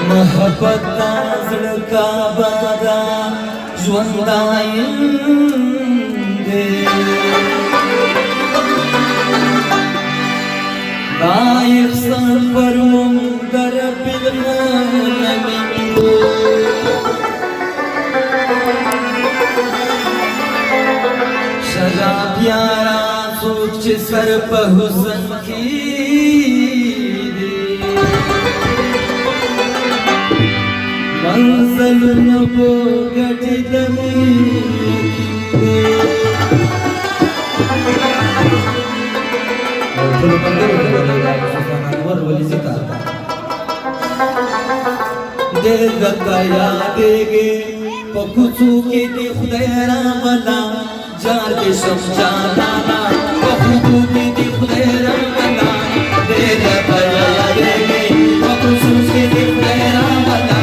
محبت دا زړه کعبه دا ژونداین دی دا احسان پر مونږ د رب العالمین شجا پیارا څوک چې سر په حسن کې منزل نبو گٹی دمی دے دکایا دے گے پکوچو کے دی خدای رامنا جار دے شمشانانا پکوچو کے دی خدای رامنا دے دکایا دے گے پکوچو کے دی خدای رامنا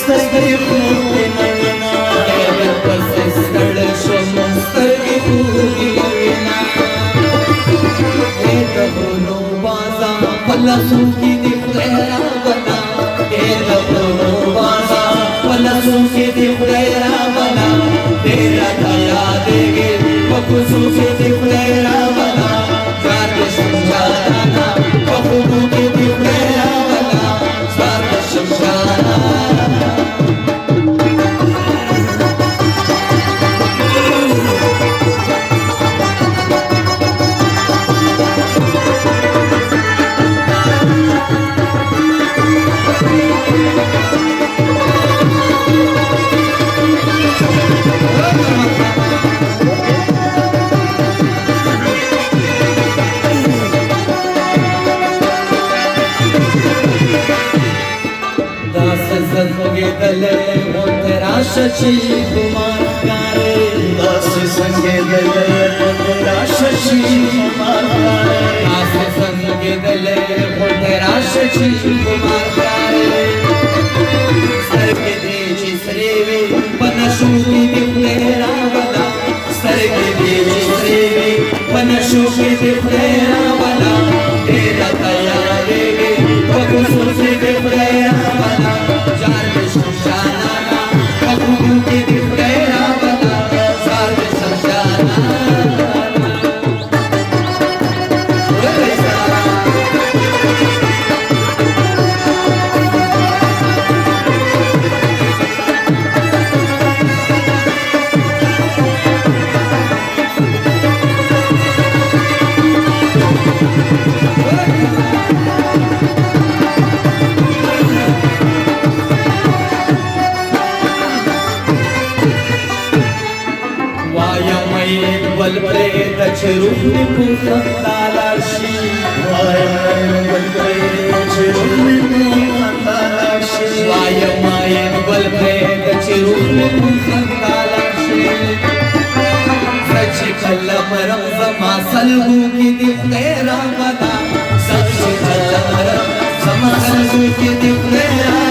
سترګې خوږې نوینا پسې ستړی شوم سترګې خوږې نوینا د غرونو بازا په لاسو کې دې خدای راولا د غرونو بازا په لاسو کې دې خدای راولا دې راته یادېږي په کوڅو کې دې خدای راولا ځار دې شمشارانا په خوبو کې دې خدای راولا ځار دې شمشارانا शशि कुमार गारे दास संगे दले तेरा शशि कुमार गारे दास संगे दले तेरा शशि कुमार गारे सर के देजी श्रेवे पनशु की तेरा बला सर के देजी श्रेवे पनशु की तेरा बला तेरा तैयार देगे पकुसु से तेरा बला चार विश्वशाना के दिख गया बता साथ समझाना रूप में पूछता लाशी वायमायन बल पे रूप में पूछता लाशी वायमायन बल पे रूप में पूछता लाशी सच कलम रमज़मा सलगू की दिख तेरा बता सच कलम रमज़मा सलगू की दिख तेरा